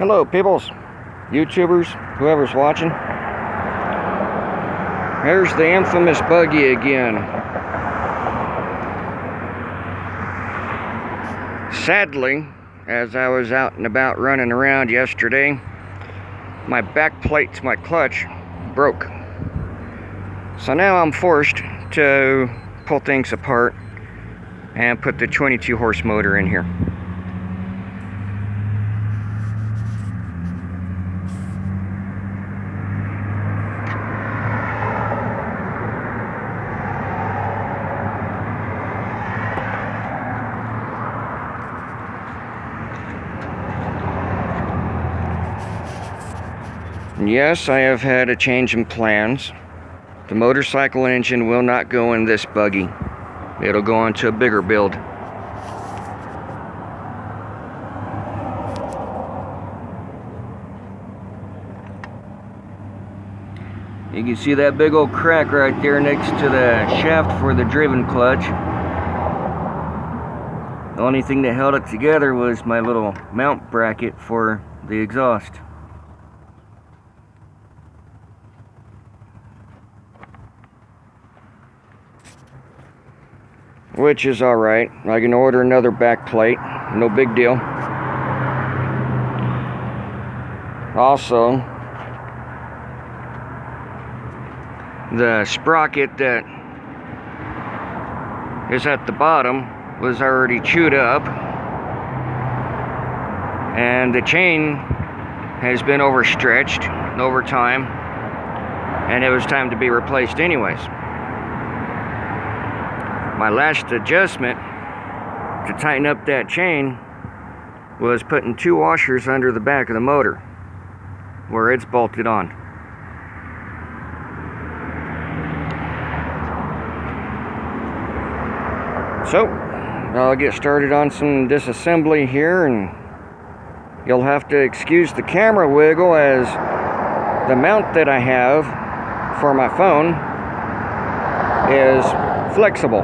Hello, peoples, YouTubers, whoever's watching. There's the infamous Buggy again. Sadly, as I was out and about running around yesterday, my back plate to my clutch broke. So now I'm forced to pull things apart and put the 22 horse motor in here. Yes, I have had a change in plans. The motorcycle engine will not go in this Buggy. It'll go onto a bigger build. You can see that big old crack right there next to the shaft for the driven clutch. The only thing that held it together was my little mount bracket for the exhaust. Which is alright. I can order another back plate. No big deal. Also, the sprocket that is at the bottom was already chewed up, and the chain has been overstretched over time, and it was time to be replaced anyways. My last adjustment to tighten up that chain was putting 2 washers under the back of the motor where it's bolted on. So I'll get started on some disassembly here, and you'll have to excuse the camera wiggle as the mount that I have for my phone is flexible.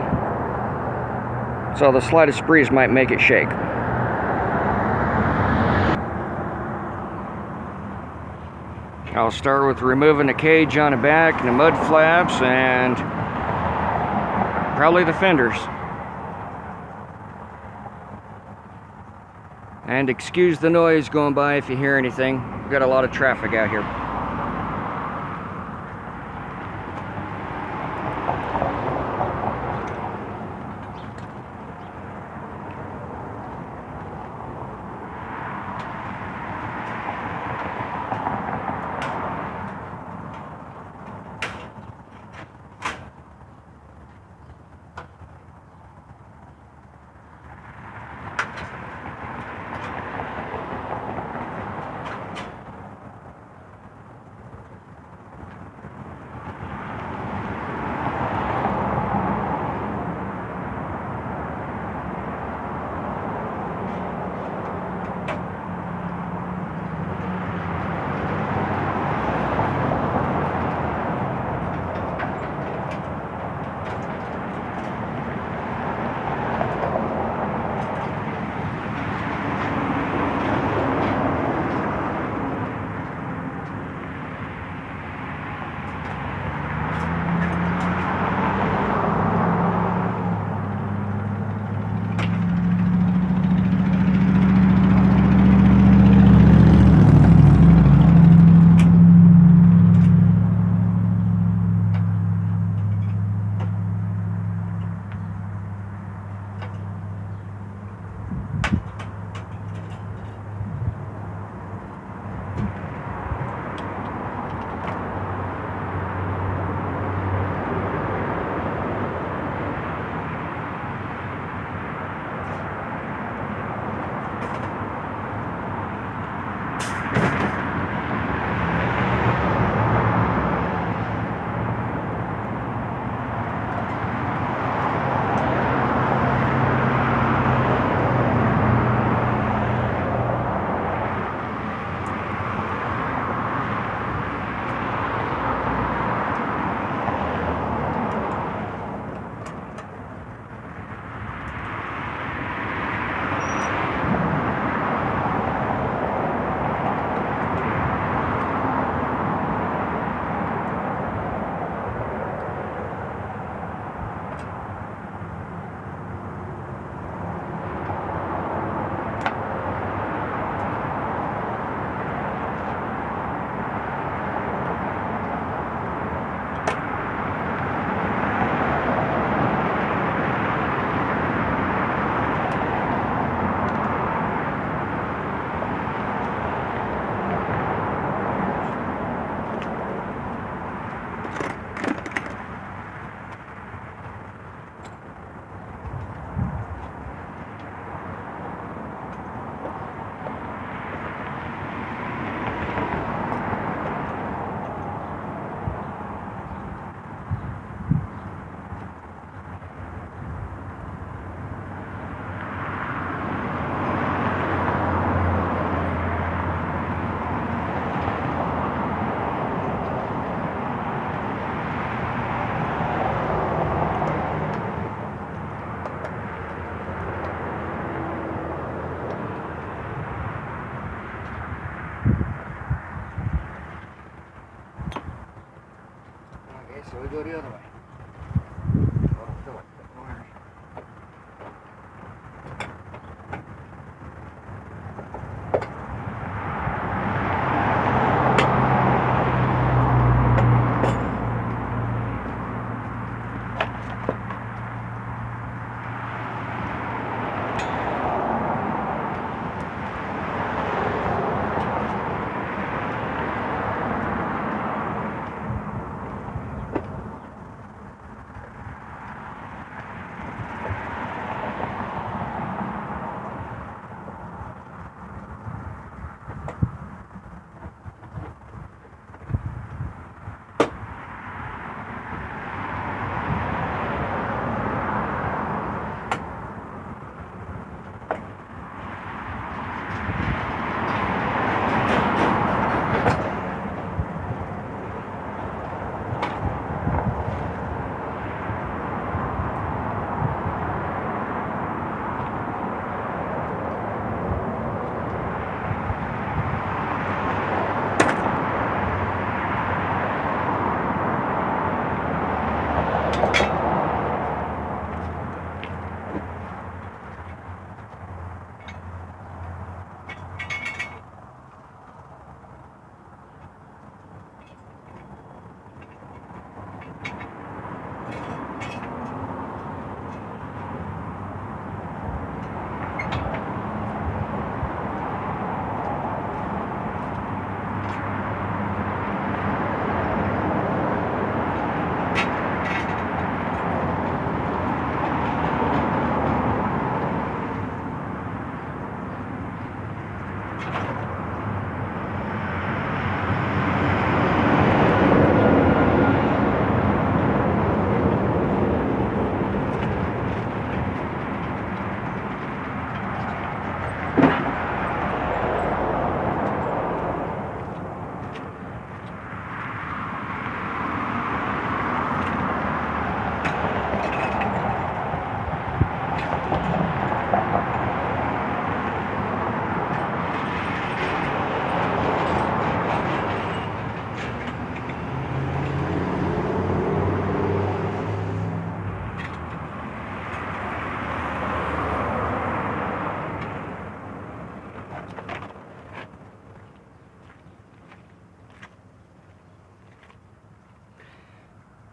So the slightest breeze might make it shake. I'll start with removing the cage on the back and the mud flaps and probably the fenders. And excuse the noise going by if you hear anything. We've got a lot of traffic out here. so we go the other way.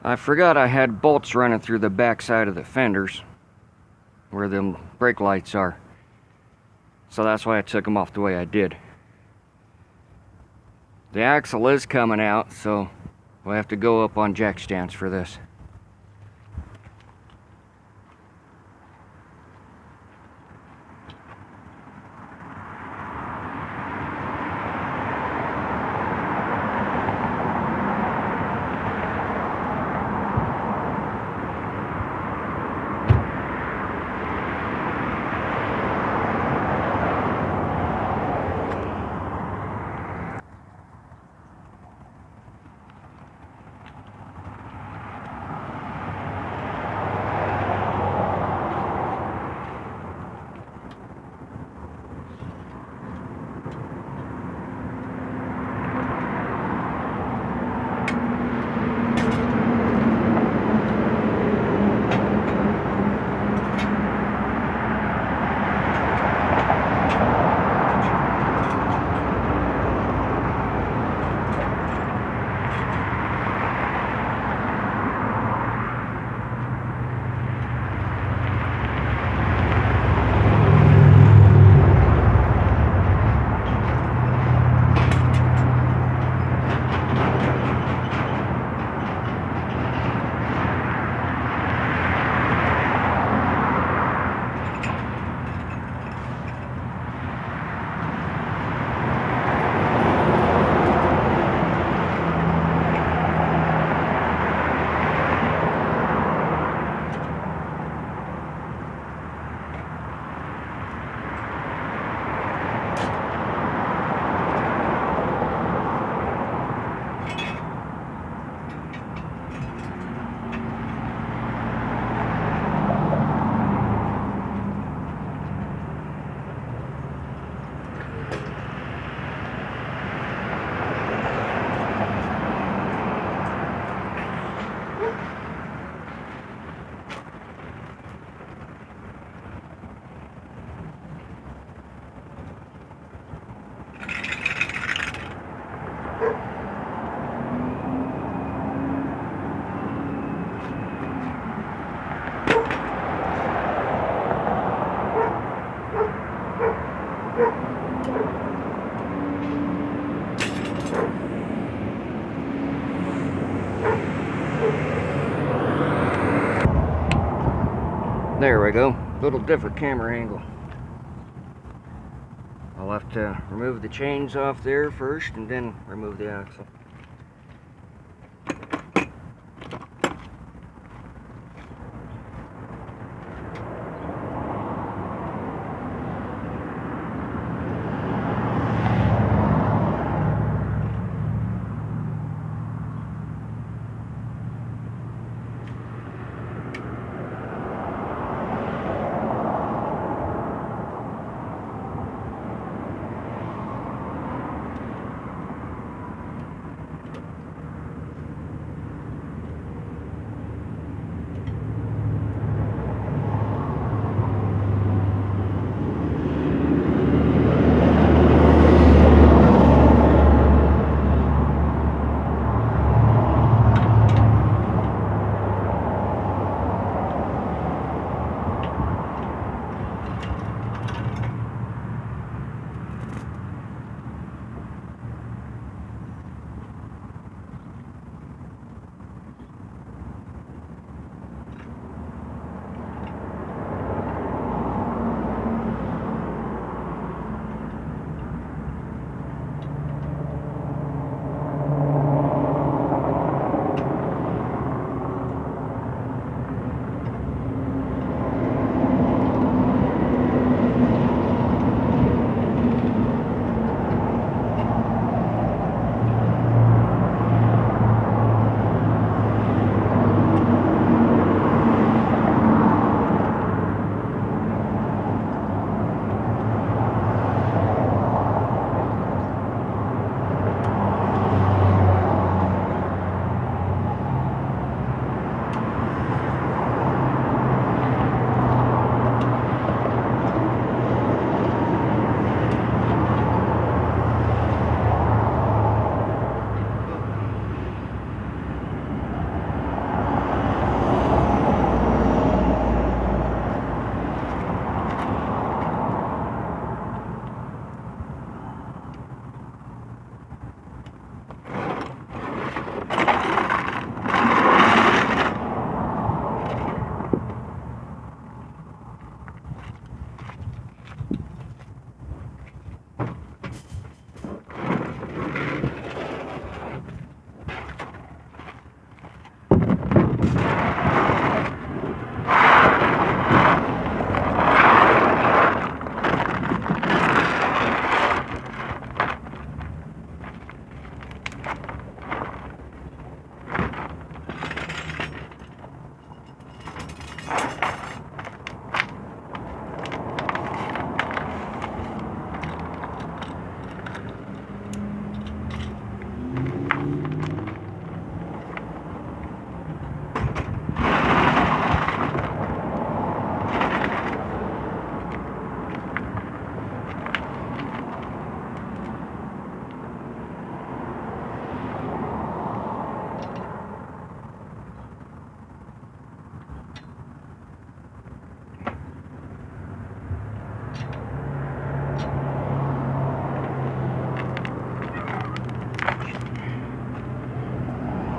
I forgot I had bolts running through the back side of the fenders where them brake lights are. So that's why I took them off the way I did. The axle is coming out, so we'll have to go up on jack stands for this. There we go. Little different camera angle. I'll have to remove the chains off there first and then remove the axle.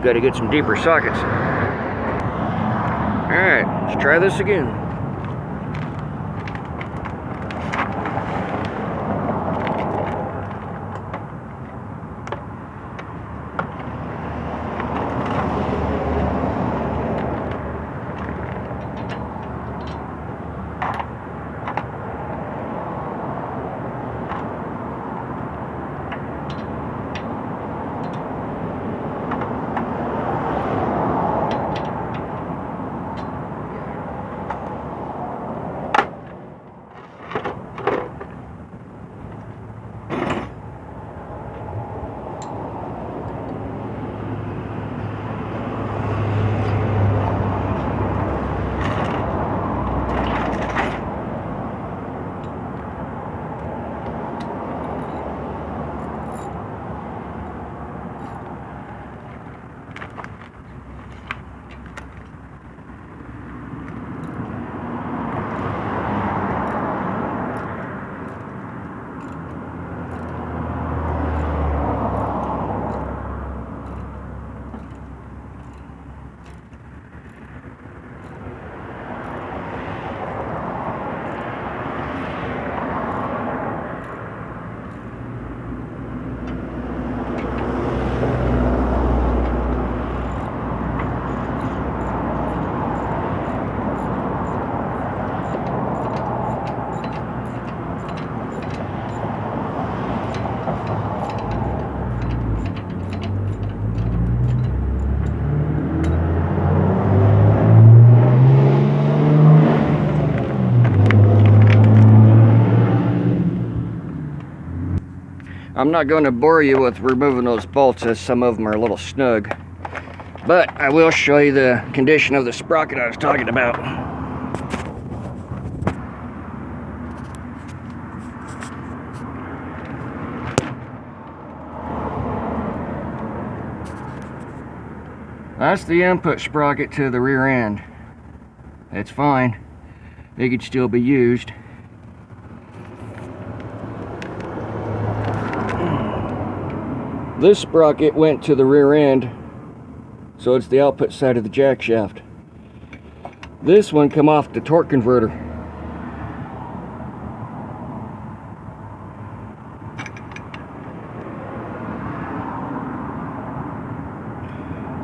Got to get some deeper sockets. Alright, let's try this again. I'm not going to bore you with removing those bolts, as some of them are a little snug. But I will show you the condition of the sprocket I was talking about. That's the input sprocket to the rear end. It's fine. It could still be used. This sprocket went to the rear end, so it's the output side of the jack shaft. This one come off the torque converter.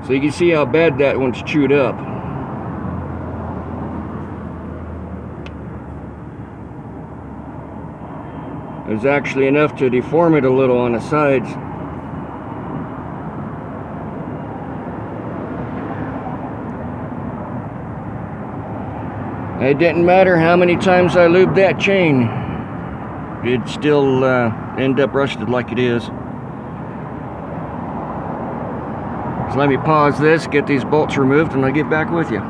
So you can see how bad that one's chewed up. There's actually enough to deform it a little on the sides. It didn't matter how many times I lubed that chain, it'd still end up rusted like it is. So let me pause this, get these bolts removed, and I'll get back with you.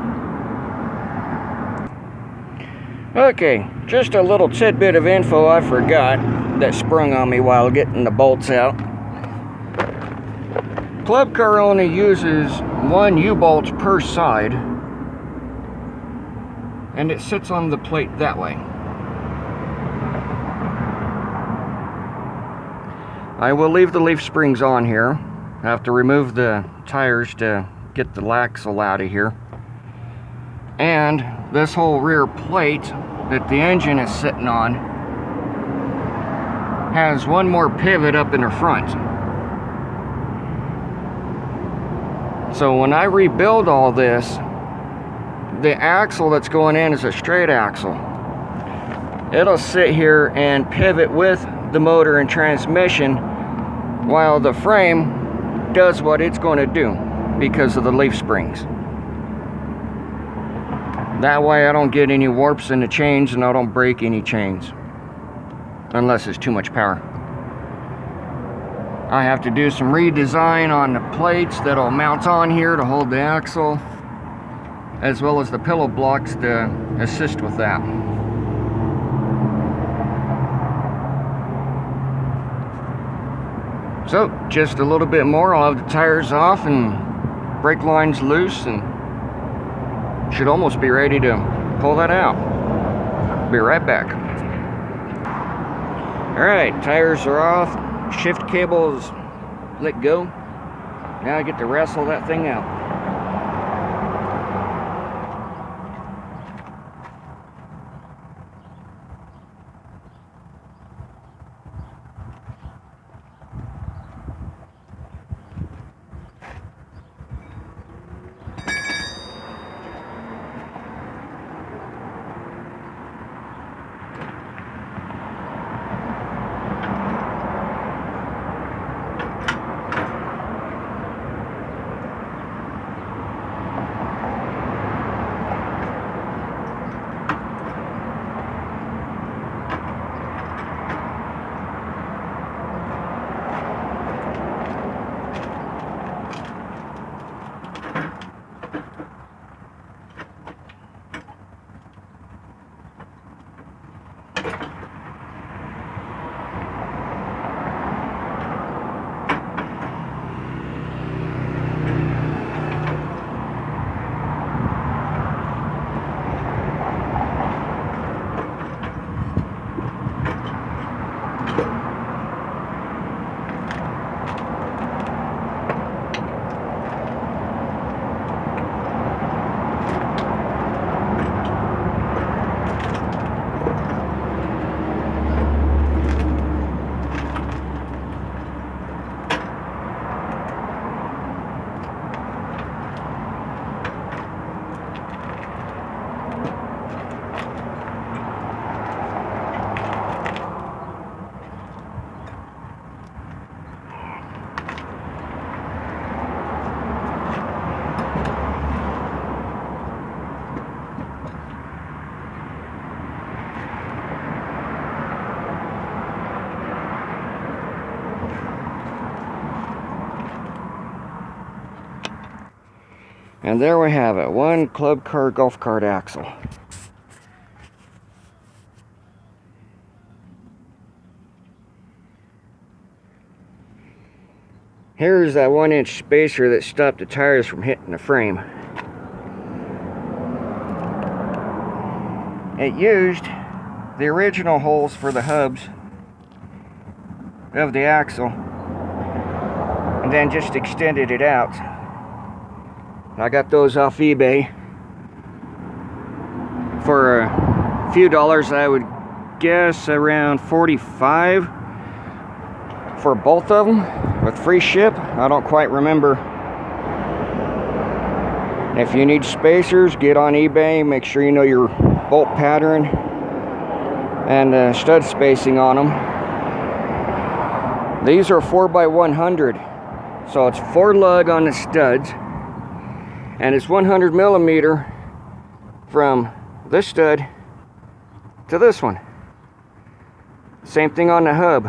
Okay, just a little tidbit of info I forgot that sprung on me while getting the bolts out. Club car only uses 1 U-bolt per side, and it sits on the plate that way. I will leave the leaf springs on here. I have to remove the tires to get the axle out of here. And this whole rear plate that the engine is sitting on has 1 more pivot up in the front. So when I rebuild all this, the axle that's going in is a straight axle. It'll sit here and pivot with the motor and transmission while the frame does what it's going to do because of the leaf springs. That way I don't get any warps in the chains and I don't break any chains unless it's too much power. I have to do some redesign on the plates that'll mount on here to hold the axle, as well as the pillow blocks to assist with that. So, just a little bit more, I'll have the tires off and brake lines loose, and should almost be ready to pull that out. Be right back. Alright, tires are off, shift cable is let go. Now I get to wrestle that thing out. And there we have it, one club car golf cart axle. Here's that 1-inch spacer that stopped the tires from hitting the frame. It used the original holes for the hubs of the axle and then just extended it out. I got those off eBay for a few dollars. I would guess around $45 for both of them with free ship. I don't quite remember. If you need spacers, get on eBay. Make sure you know your bolt pattern and stud spacing on them. These are 4x100, so it's 4 lug on the studs, and it's 100 millimeter from this stud to this one. Same thing on the hub.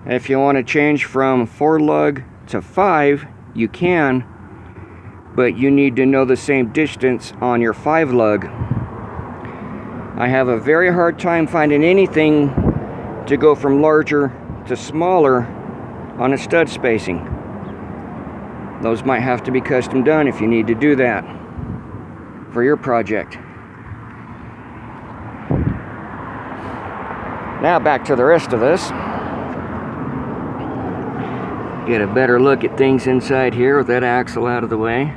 If you want to change from 4 lug to 5, you can, but you need to know the same distance on your 5 lug. I have a very hard time finding anything to go from larger to smaller on a stud spacing. Those might have to be custom done if you need to do that for your project. Now back to the rest of this. Get a better look at things inside here with that axle out of the way.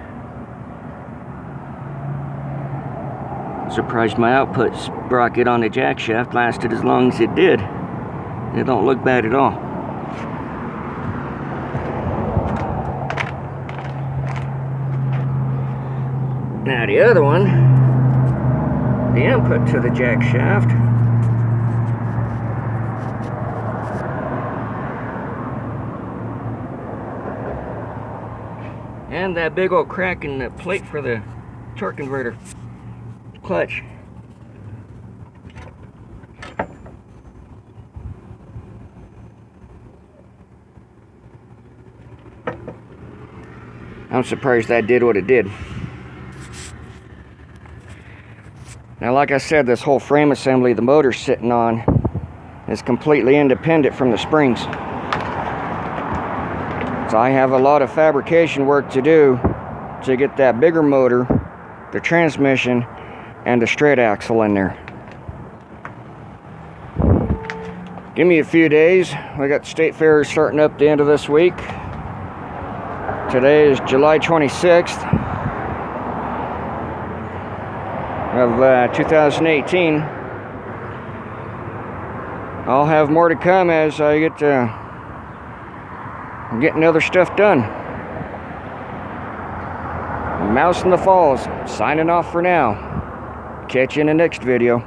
Surprised my output sprocket on the jack shaft lasted as long as it did. It don't look bad at all. Now the other one, the input to the jack shaft, and that big old crack in the plate for the torque converter clutch. I'm surprised that did what it did. Now, like I said, this whole frame assembly the motor's sitting on is completely independent from the springs. So I have a lot of fabrication work to do to get that bigger motor, the transmission, and the straight axle in there. Give me a few days. We got the state fair starting up the end of this week. Today is July 26th of 2018. I'll have more to come as I get getting other stuff done. Mouse in the Falls, signing off for now. Catch you in the next video.